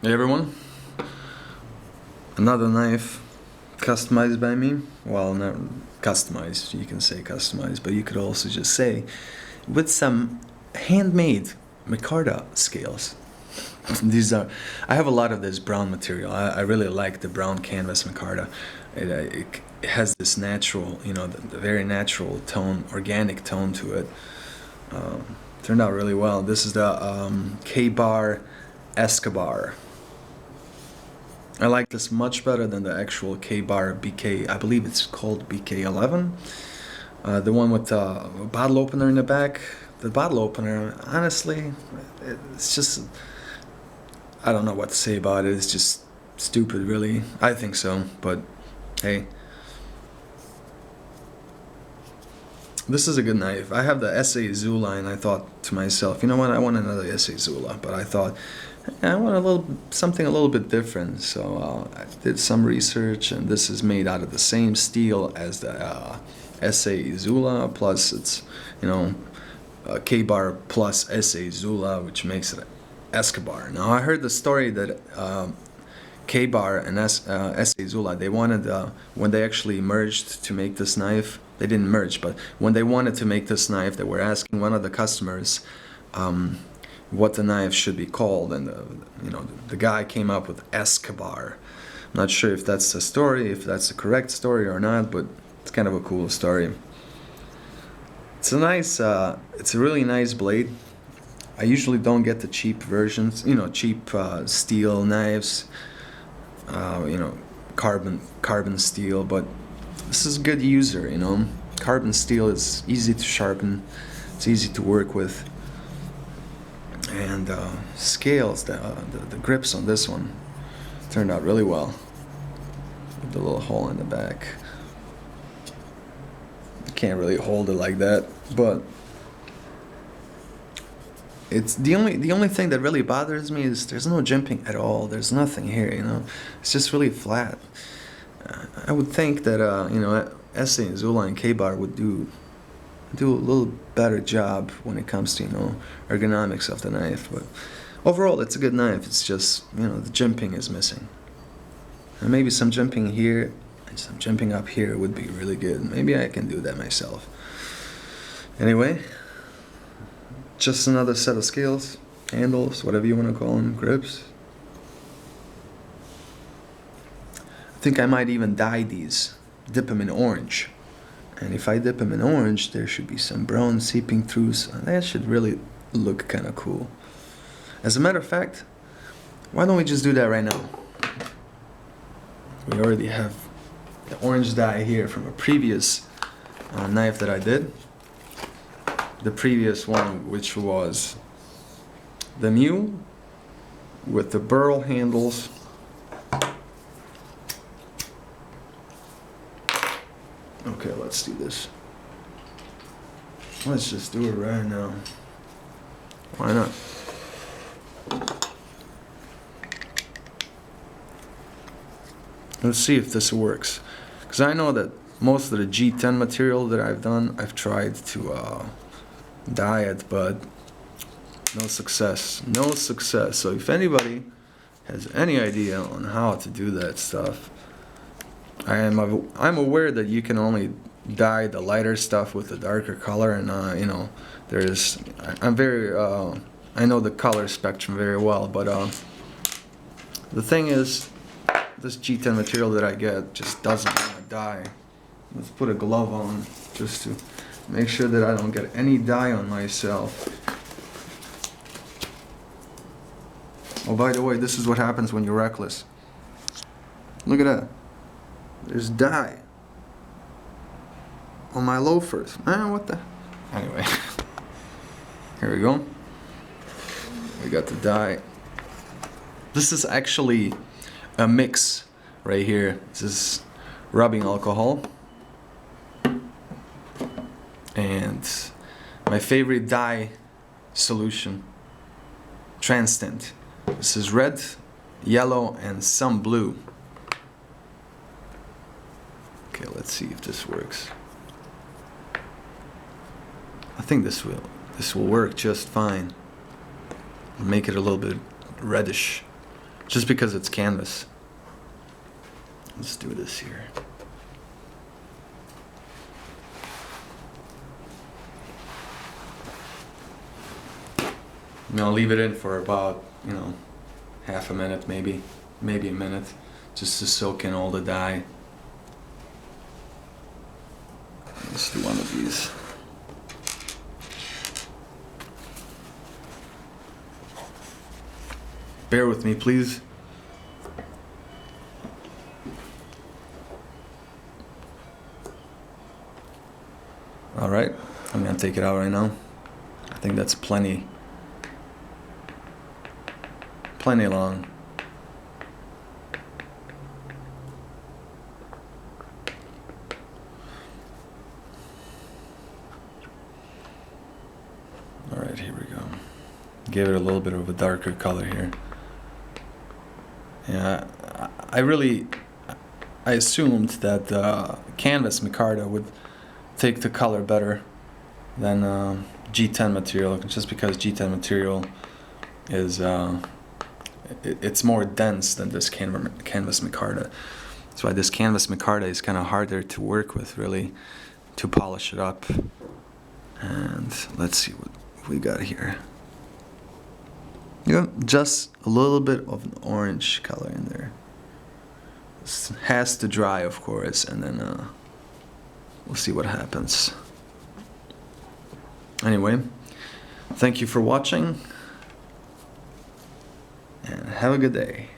Hey everyone, another knife customized by me. Well, not customized, you can say customized, but you could also just say with some handmade Micarta scales. I have a lot of this brown material. I really like the brown canvas Micarta. It has this natural, the very natural tone, organic tone to it. Turned out really well. This is the K-Bar Eskabar. I like this much better than the actual K-Bar BK. I believe it's called BK11. The one with the bottle opener in the back. The bottle opener, honestly, it's just, I don't know what to say about it. It's just stupid, really. I think so, but hey. This is a good knife. I have the SA Zula, and I thought to myself, you know what, I want another SA Zula, but I thought, I want something a little bit different. So I did some research, and this is made out of the same steel as the SA Zula, plus it's, K-Bar plus SA Zula, which makes it Eskabar. Now I heard the story that K-Bar and SA Zula, they wanted, when they actually merged to make this knife, they didn't merge, but when they wanted to make this knife, they were asking one of the customers what the knife should be called, and the guy came up with Eskabar. I'm not sure if that's the story, if that's the correct story or not, but it's kind of a cool story. It's a nice, it's a really nice blade. I usually don't get the cheap versions, cheap steel knives, carbon steel, but this is a good user, Carbon steel is easy to sharpen, it's easy to work with. And scales, the grips on this one turned out really well. With the little hole in the back. You can't really hold it like that, but it's the only thing that really bothers me is there's no jimping at all. There's nothing here, It's just really flat. I would think that SA and Zula and K-Bar would do a little better job when it comes to ergonomics of the knife, but overall it's a good knife. It's just the jimping is missing, and maybe some jimping here and some jimping up here would be really good. Maybe I can do that myself. Anyway, just another set of scales, handles, whatever you want to call them, grips. I think I might even dye these, dip them in orange. And if I dip them in orange, there should be some brown seeping through, so that should really look kind of cool. As a matter of fact, why don't we just do that right now? We already have the orange dye here from a previous knife that I did. The previous one, which was the Mule with the burl handles. Okay, let's do this. Let's just do it right now. Why not? Let's see if this works. Because I know that most of the G10 material that I've done, I've tried to dye it, but no success. No success. So if anybody has any idea on how to do that stuff, I'm aware that you can only dye the lighter stuff with the darker color, and I know the color spectrum very well, but the thing is, this G10 material that I get just doesn't want to dye. Let's put a glove on just to make sure that I don't get any dye on myself. Oh, by the way, this is what happens when you're reckless. Look at that. There's dye on my loafers. What the? Anyway, here we go. We got the dye. This is actually a mix right here. This is rubbing alcohol. And my favorite dye solution, Transtant. This is red, yellow, and some blue. Okay, let's see if this works. I think this will work just fine. Make it a little bit reddish. just because it's canvas. Let's do this here. And I'll leave it in for about, half a minute, maybe a minute, just to soak in all the dye. Let's do one of these. Bear with me, please. All right, I'm gonna take it out right now. I think that's plenty long. All right, here we go. Give it a little bit of a darker color here. Yeah, I assumed that canvas micarta would take the color better than G10 material, just because G10 material is it's more dense than this canvas micarta. That's why this canvas micarta is kind of harder to work with, really, to polish it up. And let's see what we got here. Just a little bit of an orange color in there. This has to dry, of course, and then we'll see what happens. Anyway, thank you for watching, and have a good day.